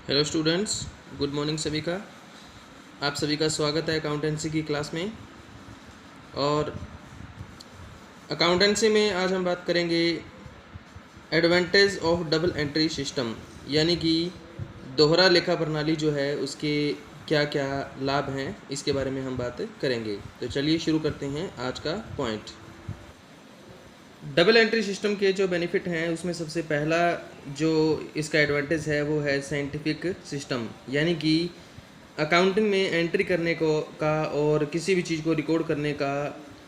Hello students, good morning सभी का। आप सभी का स्वागत है अकाउंटेंसी की क्लास में। और अकाउंटेंसी में आज हम बात करेंगे advantage of double entry system, यानी कि दोहरा लेखा प्रणाली जो है उसके क्या क्या लाभ हैं, इसके बारे में हम बात करेंगे। तो चलिए शुरू करते हैं आज का पॉइंट। डबल एंट्री सिस्टम के जो बेनिफिट हैं उसमें सबसे पहला जो इसका एडवांटेज है वो है साइंटिफिक सिस्टम, यानी कि अकाउंटिंग में एंट्री करने को का और किसी भी चीज़ को रिकॉर्ड करने का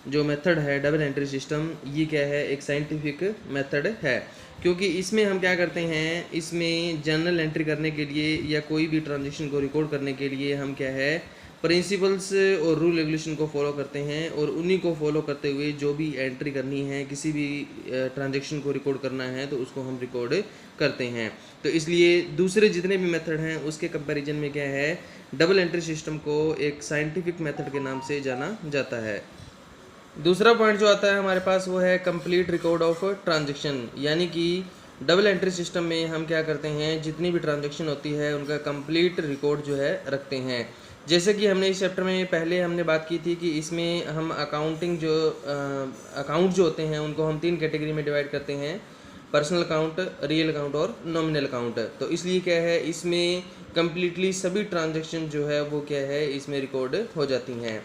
जो मेथड है डबल एंट्री सिस्टम, ये क्या है, एक साइंटिफिक मेथड है। क्योंकि इसमें हम क्या करते हैं, इसमें जर्नल एंट्री करने के लिए या कोई भी ट्रांजेक्शन को रिकॉर्ड करने के लिए हम क्या है, प्रिंसिपल्स और रूल रेगुलेशन को फॉलो करते हैं और उन्हीं को फॉलो करते हुए जो भी एंट्री करनी है, किसी भी ट्रांजैक्शन को रिकॉर्ड करना है तो उसको हम रिकॉर्ड करते हैं। तो इसलिए दूसरे जितने भी मेथड हैं उसके कंपैरिजन में क्या है, डबल एंट्री सिस्टम को एक साइंटिफिक मेथड के नाम से जाना जाता है। दूसरा पॉइंट जो आता है हमारे पास वो है कंप्लीट रिकॉर्ड ऑफ ट्रांजैक्शन, यानी कि डबल एंट्री सिस्टम में हम क्या करते हैं, जितनी भी ट्रांजैक्शन होती है उनका कंप्लीट रिकॉर्ड जो है रखते हैं। जैसे कि हमने इस चैप्टर में पहले हमने बात की थी कि इसमें हम अकाउंट जो होते हैं उनको हम 3 कैटेगरी में डिवाइड करते हैं, पर्सनल अकाउंट, रियल अकाउंट और नॉमिनल अकाउंट। तो इसलिए क्या है, इसमें कम्प्लीटली सभी ट्रांजैक्शन जो है वो क्या है, इसमें रिकॉर्ड हो जाती हैं।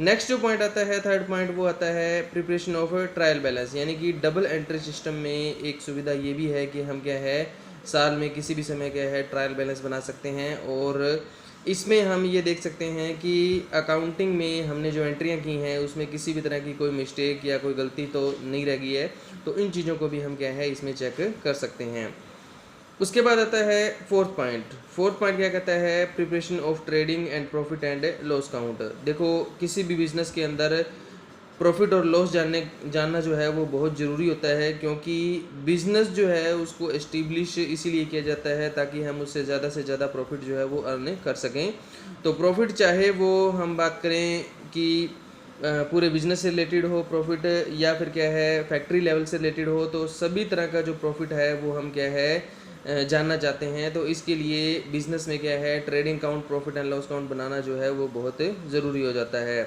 नेक्स्ट जो पॉइंट आता है, थर्ड पॉइंट, वो आता है प्रिपरेशन ऑफ ट्रायल बैलेंस, यानी कि डबल एंट्री सिस्टम में एक सुविधा ये भी है कि हम क्या है, साल में किसी भी समय क्या है ट्रायल बैलेंस बना सकते हैं। और इसमें हम ये देख सकते हैं कि अकाउंटिंग में हमने जो एंट्रियां की हैं उसमें किसी भी तरह की कोई मिस्टेक या कोई गलती तो नहीं रह गई है, तो इन चीज़ों को भी हम क्या है इसमें चेक कर सकते हैं। उसके बाद आता है फोर्थ पॉइंट क्या कहता है, preparation of trading and profit and loss count. देखो, किसी भी बिजनेस के अंदर प्रॉफिट और लॉस जानना जो है वो बहुत ज़रूरी होता है, क्योंकि बिज़नेस जो है उसको एस्टिब्लिश इसीलिए किया जाता है ताकि हम उससे ज़्यादा प्रॉफिट जो है वो अर्न कर सकें। तो प्रॉफिट चाहे वो हम बात करें कि पूरे बिजनेस से रिलेटेड हो प्रॉफिट, या फिर क्या है फैक्ट्री लेवल से रिलेटेड हो, तो सभी तरह का जो प्रॉफिट है वो हम क्या है जानना चाहते हैं। तो इसके लिए बिजनेस में क्या है, trading account, profit and loss account बनाना जो है वो बहुत ज़रूरी हो जाता है।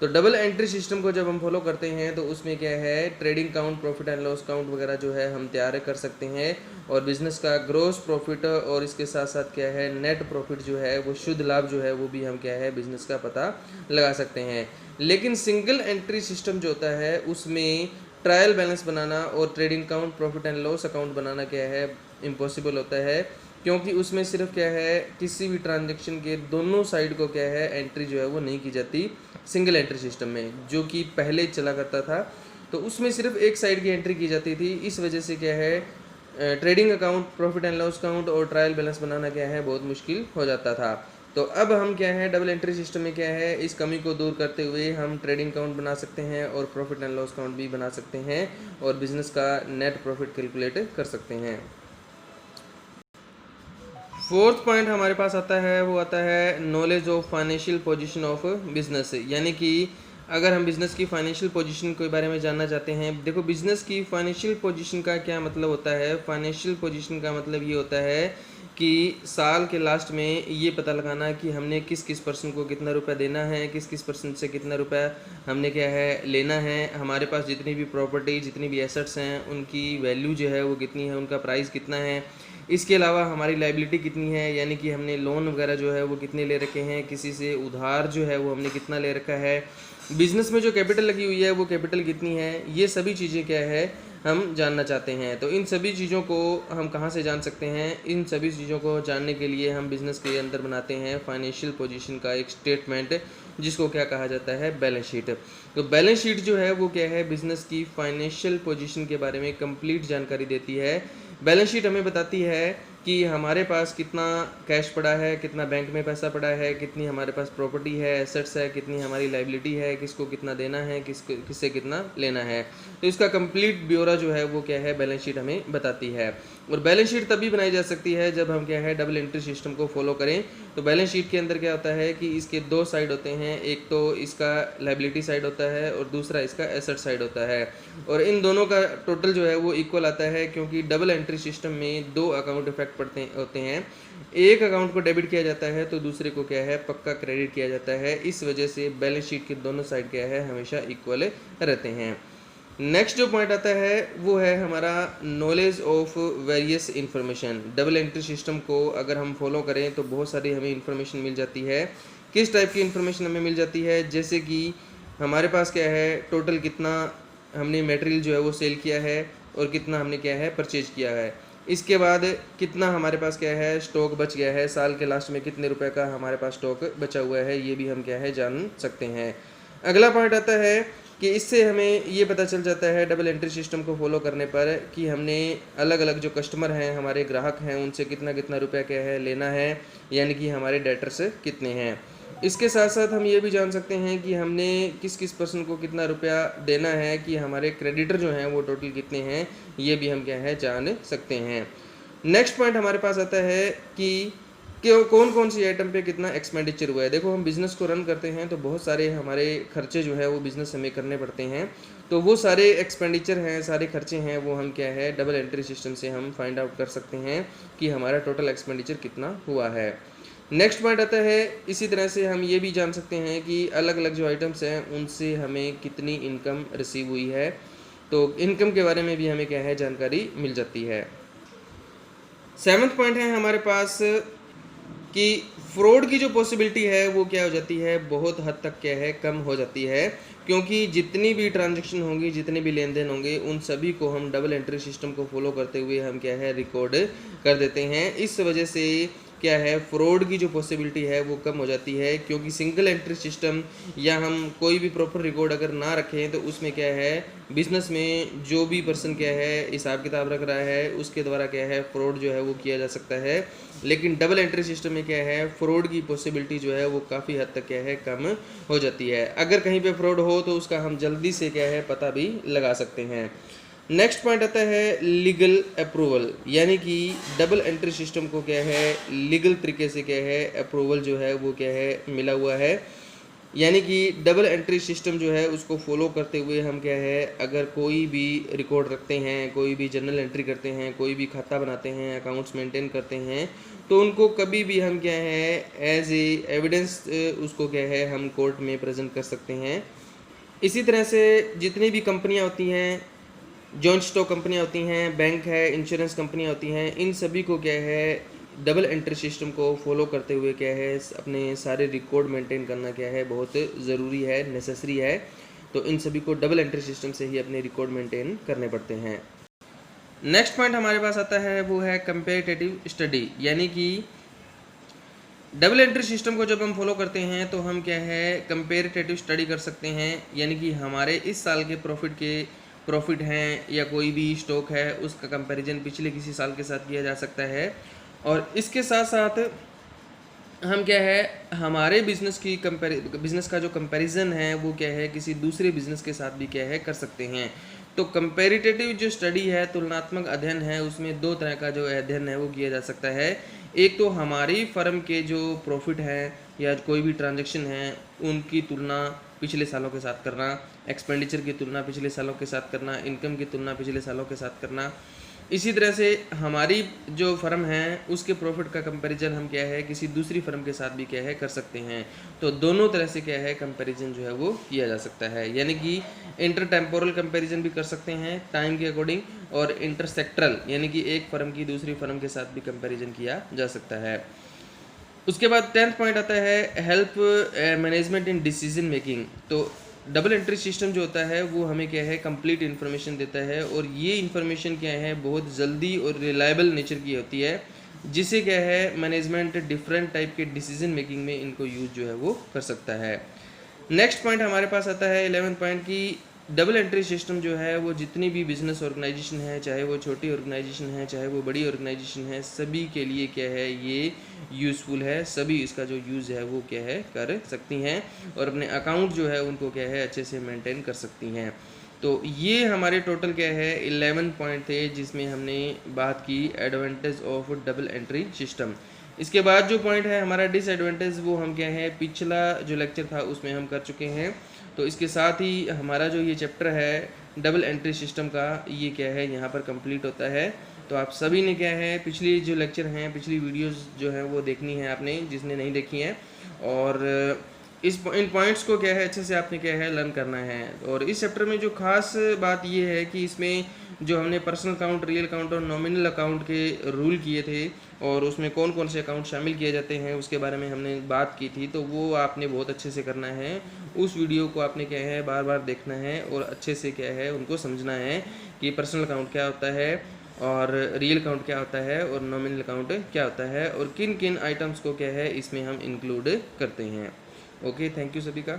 तो डबल एंट्री सिस्टम को जब हम फॉलो करते हैं तो उसमें क्या है, trading account, profit and loss count वगैरह जो है हम तैयार कर सकते हैं, और बिजनेस का ग्रोस प्रॉफिट और इसके साथ साथ क्या है नेट प्रॉफिट जो है वो शुद्ध लाभ जो है वो भी हम क्या है बिजनेस का पता लगा सकते हैं। लेकिन सिंगल एंट्री सिस्टम जो होता है उसमें ट्रायल बैलेंस बनाना और trading account, profit and loss account बनाना क्या है, इम्पॉसिबल होता है। क्योंकि उसमें सिर्फ क्या है, किसी भी ट्रांजेक्शन के दोनों साइड को क्या है एंट्री जो है वो नहीं की जाती सिंगल एंट्री सिस्टम में, जो कि पहले चला करता था। तो उसमें सिर्फ एक साइड की एंट्री की जाती थी। इस वजह से क्या है, trading account, profit and loss account और ट्रायल बैलेंस बनाना क्या है बहुत मुश्किल हो जाता था। तो अब हम क्या है, डबल एंट्री सिस्टम में क्या है, इस कमी को दूर करते हुए हम ट्रेडिंग अकाउंट बना सकते हैं और प्रॉफिट एंड लॉस अकाउंट भी बना सकते हैं और बिजनेस का नेट प्रॉफिट कैलकुलेट कर सकते हैं। फोर्थ पॉइंट हमारे पास आता है, वो आता है knowledge of financial position of business, यानी कि अगर हम बिज़नेस की फाइनेंशियल पोजीशन के बारे में जानना चाहते हैं। देखो, बिज़नेस की फाइनेंशियल पोजीशन का क्या मतलब होता है, फाइनेंशियल पोजीशन का मतलब ये होता है कि साल के लास्ट में ये पता लगाना कि हमने किस किस पर्सन को कितना रुपया देना है, किस किस पर्सन से कितना रुपया हमने क्या है लेना है, हमारे पास जितनी भी प्रॉपर्टी, जितनी भी एसेट्स हैं उनकी वैल्यू जो है वो कितनी है, उनका प्राइस कितना है। इसके अलावा हमारी लाइबिलिटी कितनी है, यानी कि हमने लोन वगैरह जो है वो कितने ले रखे हैं, किसी से उधार जो है वो हमने कितना ले रखा है, बिज़नेस में जो कैपिटल लगी हुई है वो कैपिटल कितनी है, ये सभी चीज़ें क्या है हम जानना चाहते हैं। तो इन सभी चीज़ों को हम कहाँ से जान सकते हैं, इन सभी चीज़ों को जानने के लिए हम बिज़नेस के अंदर बनाते हैं फाइनेंशियल पोजीशन का एक स्टेटमेंट, जिसको क्या कहा जाता है, बैलेंस शीट। तो बैलेंस शीट जो है वो क्या है, बिज़नेस की फाइनेंशियल पोजीशन के बारे में कंप्लीट जानकारी देती है। बैलेंस शीट हमें बताती है कि हमारे पास कितना कैश पड़ा है, कितना बैंक में पैसा पड़ा है, कितनी हमारे पास प्रॉपर्टी है, एसेट्स है, कितनी हमारी लाइबिलिटी है, किसको कितना देना है, किससे कितना लेना है। तो इसका कंप्लीट ब्यौरा जो है वो क्या है, बैलेंस शीट हमें बताती है। और बैलेंस शीट तभी बनाई जा सकती है जब हम क्या है डबल एंट्री सिस्टम को फॉलो करें। तो बैलेंस शीट के अंदर क्या होता है कि इसके दो साइड होते हैं, एक तो इसका लायबिलिटी साइड होता है और दूसरा इसका एसेट साइड होता है, और इन दोनों का टोटल जो है वो इक्वल आता है, क्योंकि डबल एंट्री सिस्टम में दो अकाउंट इफेक्ट पड़ते होते हैं। एक अकाउंट को डेबिट किया जाता है तो दूसरे को क्या है पक्का क्रेडिट किया जाता है। इस वजह से बैलेंस शीट के दोनों साइड क्या है हमेशा इक्वल रहते हैं। नेक्स्ट जो पॉइंट आता है वो है हमारा knowledge of various information. Double entry system को अगर हम फॉलो करें तो बहुत सारी हमें इन्फॉर्मेशन मिल जाती है। किस टाइप की इन्फॉर्मेशन हमें मिल जाती है, जैसे कि हमारे पास क्या है टोटल कितना हमने मटेरियल जो है वो सेल किया है और कितना हमने क्या है परचेज किया है। इसके बाद कितना हमारे पास क्या है स्टॉक बच गया है, साल के लास्ट में कितने रुपए का हमारे पास स्टॉक बचा हुआ है, ये भी हम क्या है जान सकते हैं। अगला पॉइंट आता है कि इससे हमें ये पता चल जाता है डबल एंट्री सिस्टम को फॉलो करने पर कि हमने अलग अलग जो कस्टमर हैं हमारे ग्राहक हैं उनसे कितना कितना रुपया क्या है लेना है, यानी कि हमारे डेटर्स कितने हैं। इसके साथ साथ हम ये भी जान सकते हैं कि हमने किस किस पर्सन को कितना रुपया देना है, कि हमारे क्रेडिटर जो हैं वो टोटल कितने हैं, ये भी हम क्या है जान सकते हैं। नेक्स्ट पॉइंट हमारे पास आता है कि कौन कौन सी आइटम पे कितना एक्सपेंडिचर हुआ है। देखो हम बिज़नेस को रन करते हैं तो बहुत सारे हमारे खर्चे जो है वो बिज़नेस हमें करने पड़ते हैं, तो वो सारे एक्सपेंडिचर हैं, सारे खर्चे हैं, वो हम क्या है डबल एंट्री सिस्टम से हम फाइंड आउट कर सकते हैं कि हमारा टोटल एक्सपेंडिचर कितना हुआ है। नेक्स्ट पॉइंट आता है, इसी तरह से हम ये भी जान सकते हैं कि अलग अलग जो आइटम्स हैं उनसे हमें कितनी इनकम रिसीव हुई है, तो इनकम के बारे में भी हमें क्या है जानकारी मिल जाती है। 7वां पॉइंट है हमारे पास कि फ्रॉड की जो पॉसिबिलिटी है वो क्या हो जाती है बहुत हद तक क्या है कम हो जाती है, क्योंकि जितनी भी ट्रांजैक्शन होंगी, जितने भी लेन देन होंगे, उन सभी को हम डबल एंट्री सिस्टम को फॉलो करते हुए हम क्या है रिकॉर्ड कर देते हैं। इस वजह से क्या है फ्रॉड की जो पॉसिबिलिटी है वो कम हो जाती है, क्योंकि सिंगल एंट्री सिस्टम या हम कोई भी प्रॉपर रिकॉर्ड अगर ना रखें तो उसमें क्या है बिजनेस में जो भी पर्सन क्या है हिसाब किताब रख रहा है उसके द्वारा क्या है फ्रॉड जो है वो किया जा सकता है। लेकिन डबल एंट्री सिस्टम में क्या है फ्रॉड की पॉसिबिलिटी जो है वो काफ़ी हद तक क्या है कम हो जाती है। अगर कहीं पे फ्रॉड हो तो उसका हम जल्दी से क्या है पता भी लगा सकते हैं। नेक्स्ट पॉइंट आता है लीगल अप्रूवल, यानी कि डबल एंट्री सिस्टम को क्या है लीगल तरीके से क्या है अप्रूवल जो है वो क्या है मिला हुआ है, यानी कि डबल एंट्री सिस्टम जो है उसको फॉलो करते हुए हम क्या है अगर कोई भी रिकॉर्ड रखते हैं, कोई भी जर्नल एंट्री करते हैं, कोई भी खाता बनाते हैं, अकाउंट्स मेंटेन करते हैं, तो उनको कभी भी हम क्या है एज ए एविडेंस उसको क्या है हम कोर्ट में प्रेजेंट कर सकते हैं। इसी तरह से जितनी भी कंपनियां होती हैं, जॉइंट स्टॉक कंपनियां होती हैं, बैंक है, इंश्योरेंस कंपनियां होती हैं, इन सभी को क्या है डबल एंट्री सिस्टम को फॉलो करते हुए क्या है अपने सारे रिकॉर्ड मेंटेन करना क्या है बहुत ज़रूरी है, नेसेसरी है। तो इन सभी को डबल एंट्री सिस्टम से ही अपने रिकॉर्ड मेंटेन करने पड़ते हैं। नेक्स्ट पॉइंट हमारे पास आता है वो है कंपेरेटिव स्टडी, यानी कि डबल एंट्री सिस्टम को जब हम फॉलो करते हैं तो हम क्या है कंपेरेटिव स्टडी कर सकते हैं, यानी कि हमारे इस साल के प्रॉफिट हैं या कोई भी स्टॉक है उसका कंपैरिजन पिछले किसी साल के साथ किया जा सकता है। और इसके साथ साथ हम क्या है हमारे बिज़नेस का जो कंपैरिजन है वो क्या है किसी दूसरे बिज़नेस के साथ भी क्या है कर सकते हैं। तो कंपैरेटिव जो स्टडी है, तुलनात्मक अध्ययन है, उसमें दो तरह का जो अध्ययन है वो किया जा सकता है। एक तो हमारी फर्म के जो प्रॉफिट है या कोई भी ट्रांजैक्शन है उनकी तुलना पिछले सालों के साथ करना, एक्सपेंडिचर की तुलना पिछले सालों के साथ करना, इनकम की तुलना पिछले सालों के साथ करना। इसी तरह से हमारी जो फर्म है उसके प्रॉफिट का कंपैरिजन हम क्या है किसी दूसरी फर्म के साथ भी क्या है कर सकते हैं। तो दोनों तरह से क्या है कंपैरिजन जो है वो किया जा सकता है, यानी कि इंटर टेम्पोरल कंपैरिजन भी कर सकते हैं टाइम के अकॉर्डिंग, और इंटरसेक्टरल यानी कि एक फर्म की दूसरी फर्म के साथ भी कंपैरिजन किया जा सकता है। उसके बाद 10th पॉइंट आता है help management in decision making. तो डबल एंट्री सिस्टम जो होता है वो हमें क्या है कंप्लीट इन्फॉर्मेशन देता है, और ये इन्फॉर्मेशन क्या है बहुत जल्दी और रिलायबल नेचर की होती है, जिसे क्या है मैनेजमेंट डिफरेंट टाइप के डिसीजन मेकिंग में इनको यूज जो है वो कर सकता है। नेक्स्ट पॉइंट हमारे पास आता है 11th पॉइंट की डबल एंट्री सिस्टम जो है वो जितनी भी बिजनेस ऑर्गेनाइजेशन है, चाहे वो छोटी ऑर्गेनाइजेशन है चाहे वो बड़ी ऑर्गेनाइजेशन है, सभी के लिए क्या है ये यूज़फुल है, सभी इसका जो यूज़ है वो क्या है कर सकती हैं और अपने अकाउंट जो है उनको क्या है अच्छे से मेंटेन कर सकती हैं। तो ये हमारे टोटल क्या है 11 पॉइंट थे जिसमें हमने बात की advantage of double entry system. इसके बाद जो पॉइंट है हमारा डिसएडवांटेज, वो हम क्या है पिछला जो लेक्चर था उसमें हम कर चुके हैं। तो इसके साथ ही हमारा जो ये चैप्टर है डबल एंट्री सिस्टम का, ये क्या है यहाँ पर कंप्लीट होता है। तो आप सभी ने क्या है पिछली जो लेक्चर हैं, पिछली वीडियोस जो हैं वो देखनी है आपने, जिसने नहीं देखी हैं। और इन पॉइंट्स को क्या है अच्छे से आपने क्या है लर्न करना है। और इस चैप्टर में जो खास बात ये है कि इसमें जो हमने पर्सनल अकाउंट, रियल अकाउंट और नॉमिनल अकाउंट के रूल किए थे और उसमें कौन कौन से अकाउंट शामिल किए जाते हैं उसके बारे में हमने बात की थी, तो वो आपने बहुत अच्छे से करना है। उस वीडियो को आपने क्या है बार बार देखना है और अच्छे से क्या है उनको समझना है कि पर्सनल अकाउंट क्या होता है और रियल अकाउंट क्या होता है और नॉमिनल अकाउंट क्या होता है और किन किन आइटम्स को क्या है इसमें हम इंक्लूड करते हैं। ओके, थैंक यू सभी का।